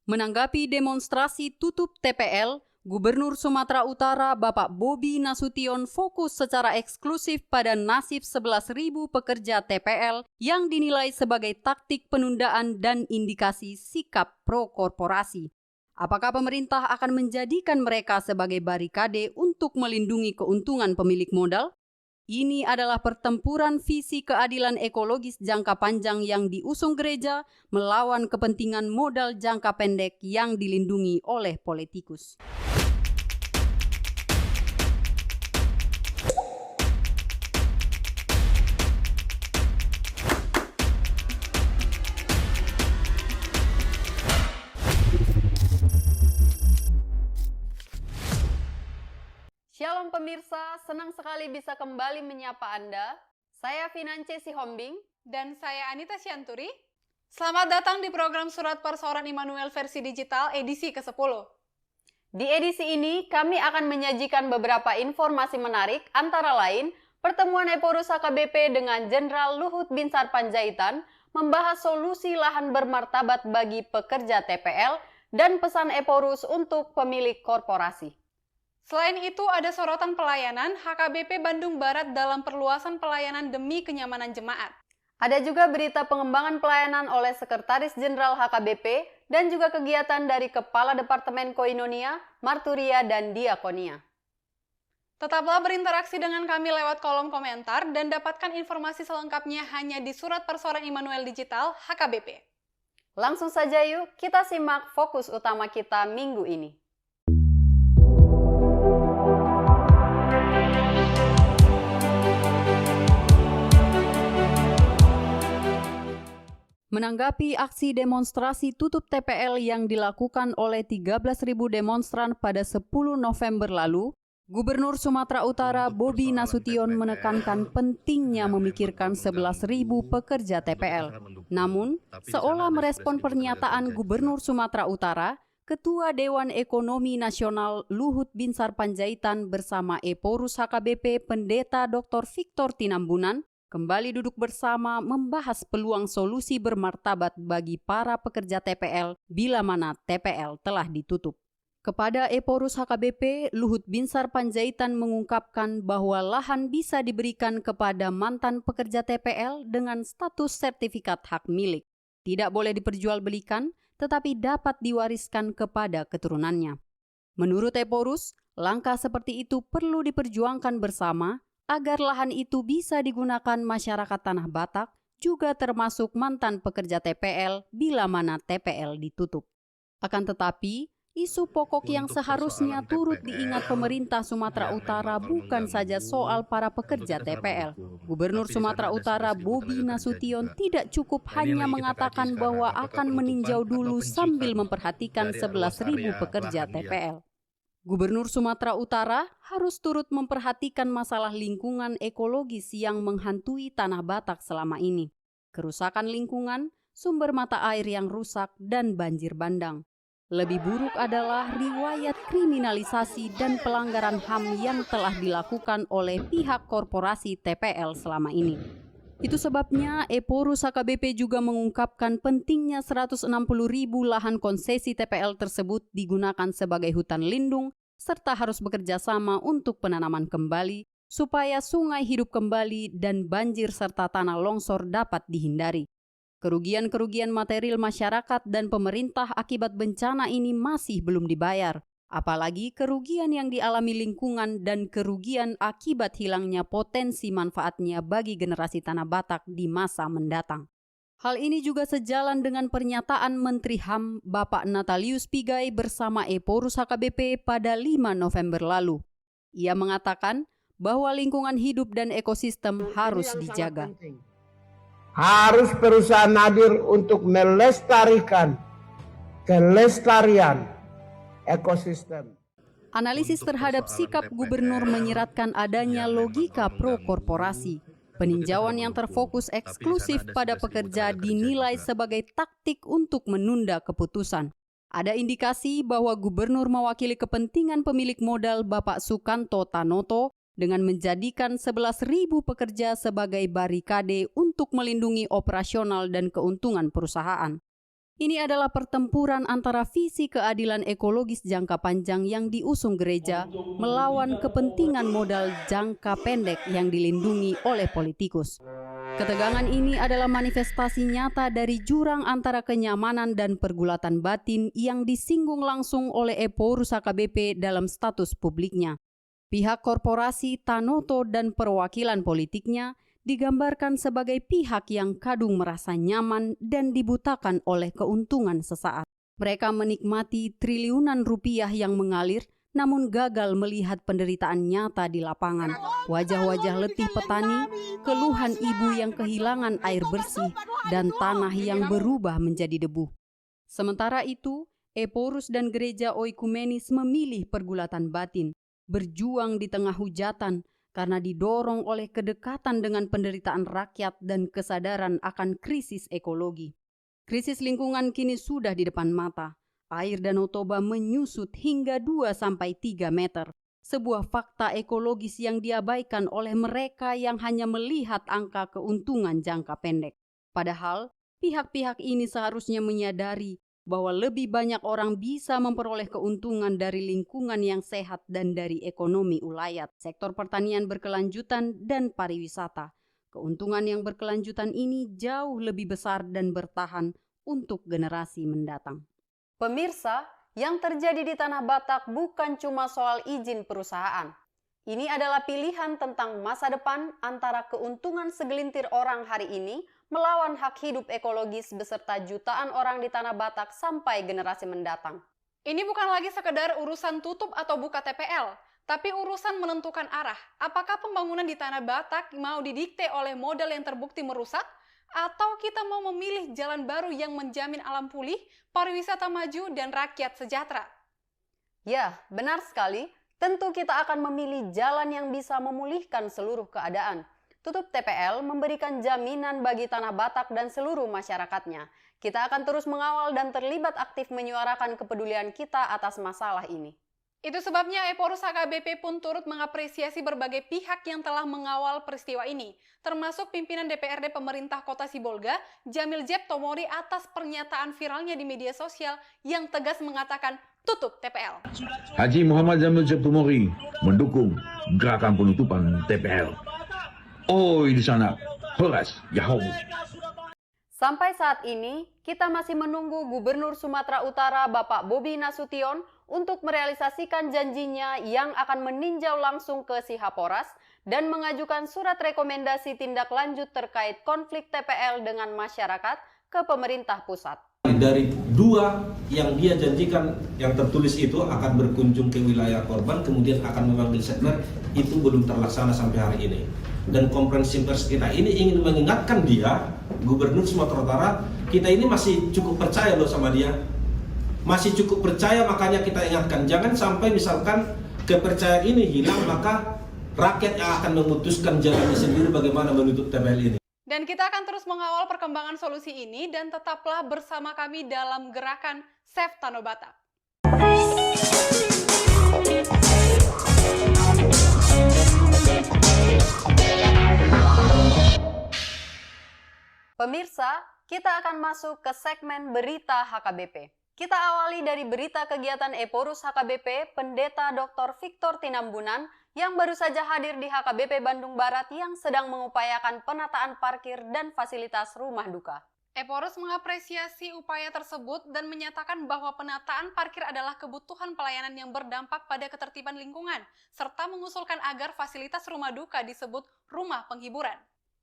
Menanggapi demonstrasi tutup TPL, Gubernur Sumatera Utara Bapak Bobi Nasution fokus secara eksklusif pada nasib 11.000 pekerja TPL yang dinilai sebagai taktik penundaan dan indikasi sikap pro-korporasi. Apakah pemerintah akan menjadikan mereka sebagai barikade untuk melindungi keuntungan pemilik modal? Ini adalah pertempuran visi keadilan ekologis jangka panjang yang diusung gereja melawan kepentingan modal jangka pendek yang dilindungi oleh politikus. Shalom pemirsa, senang sekali bisa kembali menyapa Anda. Saya Finance Sihombing. Dan saya Anita Sianturi. Selamat datang di program Surat Persoalan Immanuel versi digital edisi ke-10. Di edisi ini, kami akan menyajikan beberapa informasi menarik, antara lain, pertemuan Eporus HKBP dengan Jenderal Luhut Binsar Panjaitan membahas solusi lahan bermartabat bagi pekerja TPL dan pesan Eporus untuk pemilik korporasi. Selain itu, ada sorotan pelayanan HKBP Bandung Barat dalam perluasan pelayanan demi kenyamanan jemaat. Ada juga berita pengembangan pelayanan oleh Sekretaris Jenderal HKBP dan juga kegiatan dari Kepala Departemen Koinonia, Marturia, dan Diakonia. Tetaplah berinteraksi dengan kami lewat kolom komentar dan dapatkan informasi selengkapnya hanya di Surat Persoalan Immanuel Digital HKBP. Langsung saja yuk, kita simak fokus utama kita minggu ini. Menanggapi aksi demonstrasi tutup TPL yang dilakukan oleh 13.000 demonstran pada 10 November lalu, Gubernur Sumatera Utara Bobi Nasution menekankan pentingnya memikirkan 11.000 pekerja TPL. Namun, seolah merespon pernyataan Gubernur Sumatera Utara, Ketua Dewan Ekonomi Nasional Luhut Binsar Panjaitan bersama Eporus HKBP Pendeta Dr. Victor Tinambunan kembali duduk bersama membahas peluang solusi bermartabat bagi para pekerja TPL bila mana TPL telah ditutup. Kepada Eporus HKBP, Luhut Binsar Panjaitan mengungkapkan bahwa lahan bisa diberikan kepada mantan pekerja TPL dengan status sertifikat hak milik. Tidak boleh diperjualbelikan, tetapi dapat diwariskan kepada keturunannya. Menurut Eporus, langkah seperti itu perlu diperjuangkan bersama agar lahan itu bisa digunakan masyarakat Tanah Batak, juga termasuk mantan pekerja TPL bila mana TPL ditutup. Akan tetapi, isu pokok yang seharusnya turut diingat pemerintah Sumatera Utara bukan saja soal para pekerja TPL. Gubernur Sumatera Utara Bobi Nasution tidak cukup hanya mengatakan bahwa akan meninjau dulu sambil memperhatikan 11.000 pekerja TPL. Gubernur Sumatera Utara harus turut memperhatikan masalah lingkungan ekologis yang menghantui Tanah Batak selama ini. Kerusakan lingkungan, sumber mata air yang rusak, dan banjir bandang. Lebih buruk adalah riwayat kriminalisasi dan pelanggaran HAM yang telah dilakukan oleh pihak korporasi TPL selama ini. Itu sebabnya Eporus HKBP juga mengungkapkan pentingnya 160.000 lahan konsesi TPL tersebut digunakan sebagai hutan lindung serta harus bekerja sama untuk penanaman kembali supaya sungai hidup kembali dan banjir serta tanah longsor dapat dihindari. Kerugian-kerugian material masyarakat dan pemerintah akibat bencana ini masih belum dibayar. Apalagi kerugian yang dialami lingkungan dan kerugian akibat hilangnya potensi manfaatnya bagi generasi Tanah Batak di masa mendatang. Hal ini juga sejalan dengan pernyataan Menteri HAM Bapak Natalius Pigai bersama Eporus HKBP pada 5 November lalu. Ia mengatakan bahwa lingkungan hidup dan ekosistem harus dijaga. Harus perusahaan hadir untuk melestarikan kelestarian ekosistem. Analisis terhadap sikap gubernur menyiratkan adanya logika pro-korporasi. Peninjauan yang terfokus eksklusif pada pekerja dinilai sebagai taktik untuk menunda keputusan. Ada indikasi bahwa gubernur mewakili kepentingan pemilik modal Bapak Sukanto Tanoto dengan menjadikan 11.000 pekerja sebagai barikade untuk melindungi operasional dan keuntungan perusahaan. Ini adalah pertempuran antara visi keadilan ekologis jangka panjang yang diusung gereja melawan kepentingan modal jangka pendek yang dilindungi oleh politikus. Ketegangan ini adalah manifestasi nyata dari jurang antara kenyamanan dan pergulatan batin yang disinggung langsung oleh Eporus HKBP dalam status publiknya. Pihak korporasi, Tanoto, dan perwakilan politiknya digambarkan sebagai pihak yang kadung merasa nyaman dan dibutakan oleh keuntungan sesaat. Mereka menikmati triliunan rupiah yang mengalir, namun gagal melihat penderitaan nyata di lapangan. Wajah-wajah letih petani, keluhan ibu yang kehilangan air bersih, dan tanah yang berubah menjadi debu. Sementara itu, Eporus dan gereja oikumenis memilih pergulatan batin, berjuang di tengah hujatan, karena didorong oleh kedekatan dengan penderitaan rakyat dan kesadaran akan krisis ekologi. Krisis lingkungan kini sudah di depan mata. Air Danau Toba menyusut hingga 2-3 meter. Sebuah fakta ekologis yang diabaikan oleh mereka yang hanya melihat angka keuntungan jangka pendek. Padahal, pihak-pihak ini seharusnya menyadari bahwa lebih banyak orang bisa memperoleh keuntungan dari lingkungan yang sehat dan dari ekonomi ulayat, sektor pertanian berkelanjutan, dan pariwisata. Keuntungan yang berkelanjutan ini jauh lebih besar dan bertahan untuk generasi mendatang. Pemirsa, yang terjadi di Tanah Batak bukan cuma soal izin perusahaan. Ini adalah pilihan tentang masa depan antara keuntungan segelintir orang hari ini melawan hak hidup ekologis beserta jutaan orang di Tanah Batak sampai generasi mendatang. Ini bukan lagi sekedar urusan tutup atau buka TPL, tapi urusan menentukan arah. Apakah pembangunan di Tanah Batak mau didikte oleh modal yang terbukti merusak, atau kita mau memilih jalan baru yang menjamin alam pulih, pariwisata maju, dan rakyat sejahtera? Ya, benar sekali. Tentu kita akan memilih jalan yang bisa memulihkan seluruh keadaan. Tutup TPL memberikan jaminan bagi Tanah Batak dan seluruh masyarakatnya. Kita akan terus mengawal dan terlibat aktif menyuarakan kepedulian kita atas masalah ini. Itu sebabnya Eporus HKBP pun turut mengapresiasi berbagai pihak yang telah mengawal peristiwa ini, termasuk pimpinan DPRD pemerintah Kota Sibolga, Jamil Jeb Tomori, atas pernyataan viralnya di media sosial yang tegas mengatakan tutup TPL. Haji Muhammad Jamil Jeb Tomori mendukung gerakan penutupan TPL. Oi di sana, Horas Yahoo. Sampai saat ini, kita masih menunggu Gubernur Sumatera Utara Bapak Bobi Nasution untuk merealisasikan janjinya yang akan meninjau langsung ke Sihaporas dan mengajukan surat rekomendasi tindak lanjut terkait konflik TPL dengan masyarakat ke pemerintah pusat. Dari dua yang dia janjikan yang tertulis itu akan berkunjung ke wilayah korban, kemudian akan memanggil sekner, itu belum terlaksana sampai hari ini. Dan konferensi pers kita ini ingin mengingatkan dia, Gubernur Sumatera Utara, kita ini masih cukup percaya loh sama dia. Masih cukup percaya, makanya kita ingatkan. Jangan sampai misalkan kepercayaan ini hilang, maka rakyat yang akan memutuskan jalannya sendiri bagaimana menutup TPL ini. Dan kita akan terus mengawal perkembangan solusi ini dan tetaplah bersama kami dalam gerakan Save Tanah Batak. Pemirsa, kita akan masuk ke segmen Berita HKBP. Kita awali dari berita kegiatan Eporus HKBP Pendeta Dr. Victor Tinambunan yang baru saja hadir di HKBP Bandung Barat yang sedang mengupayakan penataan parkir dan fasilitas rumah duka. Eporus mengapresiasi upaya tersebut dan menyatakan bahwa penataan parkir adalah kebutuhan pelayanan yang berdampak pada ketertiban lingkungan, serta mengusulkan agar fasilitas rumah duka disebut rumah penghiburan.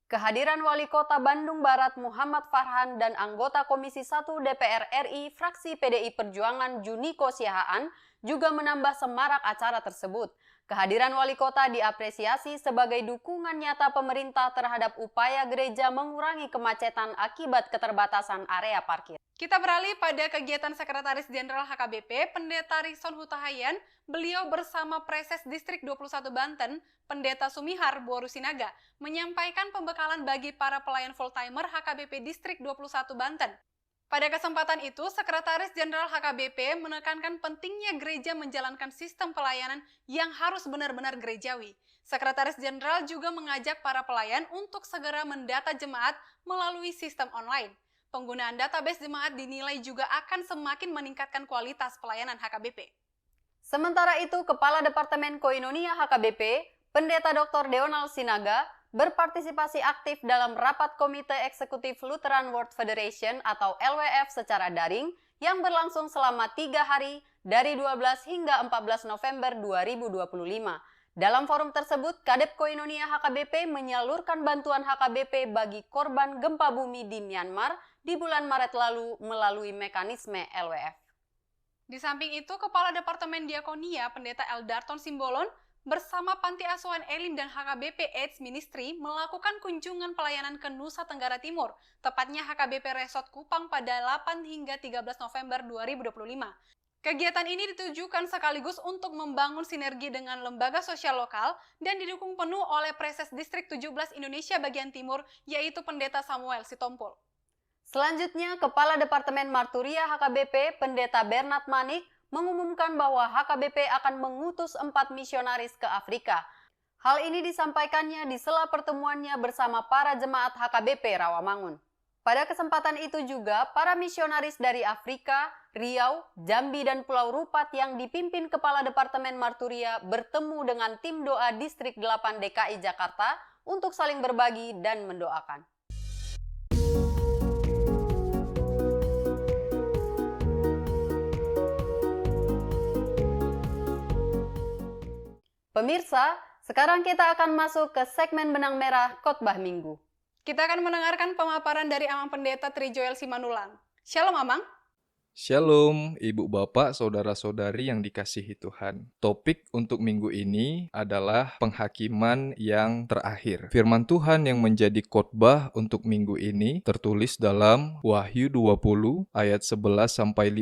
Kehadiran Wali Kota Bandung Barat Muhammad Farhan dan anggota Komisi 1 DPR RI fraksi PDI Perjuangan Juniko Siahaan juga menambah semarak acara tersebut. Kehadiran Wali Kota diapresiasi sebagai dukungan nyata pemerintah terhadap upaya gereja mengurangi kemacetan akibat keterbatasan area parkir. Kita beralih pada kegiatan Sekretaris Jenderal HKBP, Pendeta Rison Hutahayan. Beliau bersama Preses Distrik 21 Banten, Pendeta Sumihar Borusinaga, menyampaikan pembekalan bagi para pelayan full-timer HKBP Distrik 21 Banten. Pada kesempatan itu, Sekretaris Jenderal HKBP menekankan pentingnya gereja menjalankan sistem pelayanan yang harus benar-benar gerejawi. Sekretaris Jenderal juga mengajak para pelayan untuk segera mendata jemaat melalui sistem online. Penggunaan database jemaat dinilai juga akan semakin meningkatkan kualitas pelayanan HKBP. Sementara itu, Kepala Departemen Koinonia HKBP, Pendeta Dr. Deonald Sinaga, berpartisipasi aktif dalam rapat Komite Eksekutif Lutheran World Federation atau LWF secara daring yang berlangsung selama 3 hari dari 12 hingga 14 November 2025. Dalam forum tersebut, Kadep Koinonia HKBP menyalurkan bantuan HKBP bagi korban gempa bumi di Myanmar di bulan Maret lalu melalui mekanisme LWF. Di samping itu, Kepala Departemen Diakonia Pendeta Eldarton Simbolon bersama Panti Asuhan Elim dan HKBP AIDS Ministry melakukan kunjungan pelayanan ke Nusa Tenggara Timur, tepatnya HKBP Resort Kupang pada 8 hingga 13 November 2025. Kegiatan ini ditujukan sekaligus untuk membangun sinergi dengan lembaga sosial lokal dan didukung penuh oleh Preses Distrik 17 Indonesia bagian Timur, yaitu Pendeta Samuel Sitompul. Selanjutnya, Kepala Departemen Marturia HKBP, Pendeta Bernard Manik, mengumumkan bahwa HKBP akan mengutus 4 misionaris ke Afrika. Hal ini disampaikannya di sela pertemuannya bersama para jemaat HKBP Rawamangun. Pada kesempatan itu juga, para misionaris dari Afrika, Riau, Jambi, dan Pulau Rupat yang dipimpin Kepala Departemen Marturia bertemu dengan tim doa Distrik 8 DKI Jakarta untuk saling berbagi dan mendoakan. Pemirsa, sekarang kita akan masuk ke segmen Benang Merah Khotbah Minggu. Kita akan mendengarkan pemaparan dari Amang Pendeta Trijoel Simanulang. Shalom Amang. Shalom, Ibu Bapak, Saudara-saudari yang dikasihi Tuhan. Topik untuk minggu ini adalah penghakiman yang terakhir. Firman Tuhan yang menjadi khotbah untuk minggu ini tertulis dalam Wahyu 20 ayat 11-15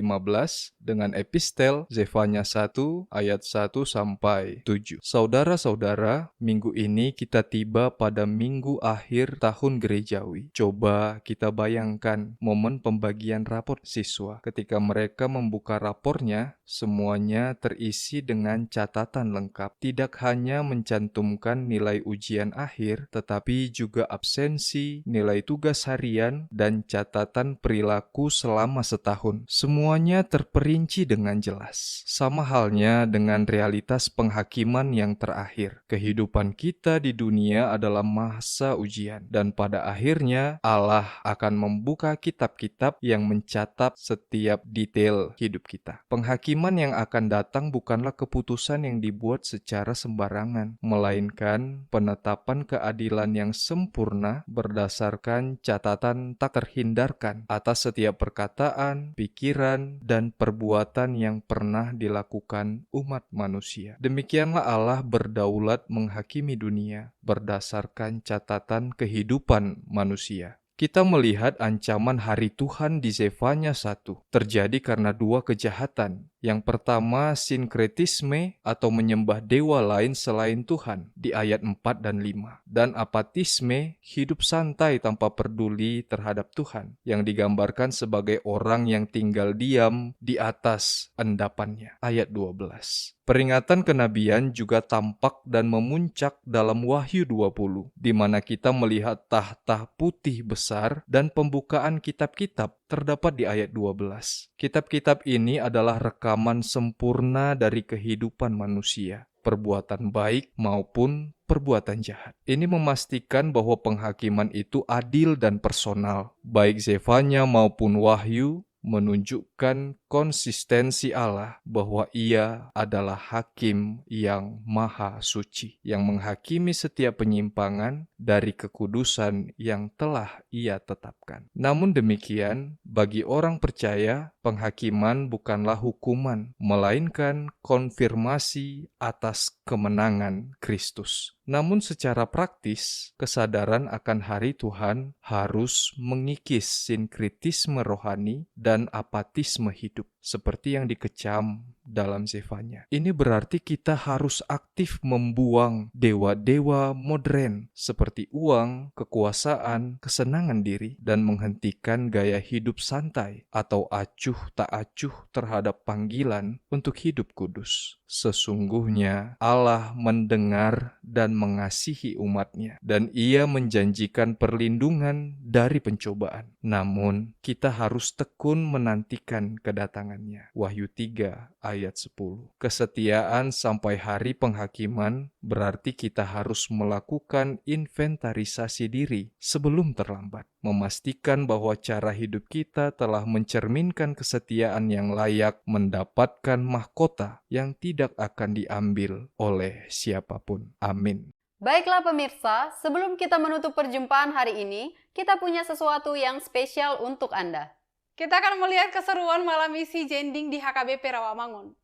dengan epistel Zefanya 1 ayat 1-7. Saudara-saudara, minggu ini kita tiba pada minggu akhir tahun gerejawi. Coba kita bayangkan momen pembagian rapor siswa. Ketika mereka membuka rapornya, semuanya terisi dengan catatan lengkap. Tidak hanya mencantumkan nilai ujian akhir, tetapi juga absensi, nilai tugas harian, dan catatan perilaku selama setahun. Semuanya terperinci dengan jelas. Sama halnya dengan realitas penghakiman yang terakhir. Kehidupan kita di dunia adalah masa ujian, dan pada akhirnya Allah akan membuka kitab-kitab yang mencatat setiap detail hidup kita. Penghakiman yang akan datang bukanlah keputusan yang dibuat secara sembarangan, melainkan penetapan keadilan yang sempurna berdasarkan catatan tak terhindarkan atas setiap perkataan, pikiran, dan perbuatan yang pernah dilakukan umat manusia. Demikianlah Allah berdaulat menghakimi dunia berdasarkan catatan kehidupan manusia. Kita melihat ancaman hari Tuhan di Zefanya 1 terjadi karena 2 kejahatan. Yang pertama, sinkretisme atau menyembah dewa lain selain Tuhan di ayat 4 dan 5. Dan apatisme, hidup santai tanpa peduli terhadap Tuhan, yang digambarkan sebagai orang yang tinggal diam di atas endapannya. Ayat 12. Peringatan kenabian juga tampak dan memuncak dalam Wahyu 20, di mana kita melihat tahta putih besar dan pembukaan kitab-kitab terdapat di ayat 12. Kitab-kitab ini adalah rekaman sempurna dari kehidupan manusia, perbuatan baik maupun perbuatan jahat. Ini memastikan bahwa penghakiman itu adil dan personal, baik Zefanya maupun Wahyu menunjukkan konsistensi Allah bahwa Ia adalah hakim yang maha suci, yang menghakimi setiap penyimpangan dari kekudusan yang telah Ia tetapkan. Namun demikian, bagi orang percaya, penghakiman bukanlah hukuman, melainkan konfirmasi atas kemenangan Kristus. Namun secara praktis, kesadaran akan hari Tuhan harus mengikis sinkretisme rohani dan apatisme hidup. seperti yang dikecam dalam Zefanya. Ini berarti kita harus aktif membuang dewa-dewa modern seperti uang, kekuasaan, kesenangan diri, dan menghentikan gaya hidup santai atau acuh tak acuh terhadap panggilan untuk hidup kudus. Sesungguhnya Allah mendengar dan mengasihi umatnya, dan Ia menjanjikan perlindungan dari pencobaan. Namun, kita harus tekun menantikan kedatangannya. Wahyu 3 ayat 10. Kesetiaan sampai hari penghakiman berarti kita harus melakukan inventarisasi diri sebelum terlambat, memastikan bahwa cara hidup kita telah mencerminkan kesetiaan yang layak mendapatkan mahkota yang tidak akan diambil oleh siapapun. Amin. Baiklah pemirsa, sebelum kita menutup perjumpaan hari ini, kita punya sesuatu yang spesial untuk Anda. Kita akan melihat keseruan malam misi jending di HKBP Rawamangun.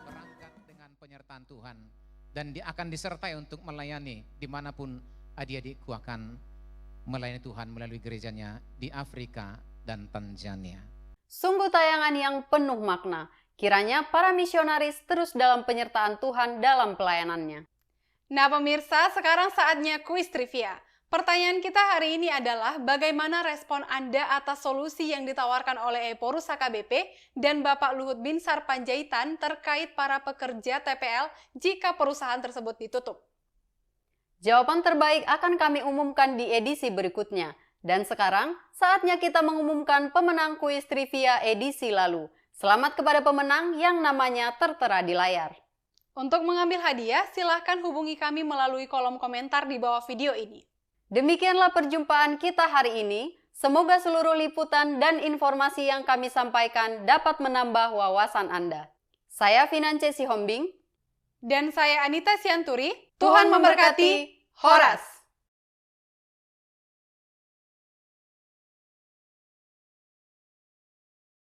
Berangkat dengan penyertaan Tuhan dan dia akan disertai untuk melayani dimanapun adik-adikku akan melayani Tuhan melalui gerejanya di Afrika dan Tanzania. Sungguh tayangan yang penuh makna. Kiranya para misionaris terus dalam penyertaan Tuhan dalam pelayanannya. Nah pemirsa, sekarang saatnya kuis trivia. Pertanyaan kita hari ini adalah bagaimana respon Anda atas solusi yang ditawarkan oleh Eporus HKBP dan Bapak Luhut Binsar Panjaitan terkait para pekerja TPL jika perusahaan tersebut ditutup? Jawaban terbaik akan kami umumkan di edisi berikutnya. Dan sekarang, saatnya kita mengumumkan pemenang kuis trivia edisi lalu. Selamat kepada pemenang yang namanya tertera di layar. Untuk mengambil hadiah, silahkan hubungi kami melalui kolom komentar di bawah video ini. Demikianlah perjumpaan kita hari ini. Semoga seluruh liputan dan informasi yang kami sampaikan dapat menambah wawasan Anda. Saya Finances Sihombing. Dan saya Anita Sianturi. Tuhan memberkati. Horas.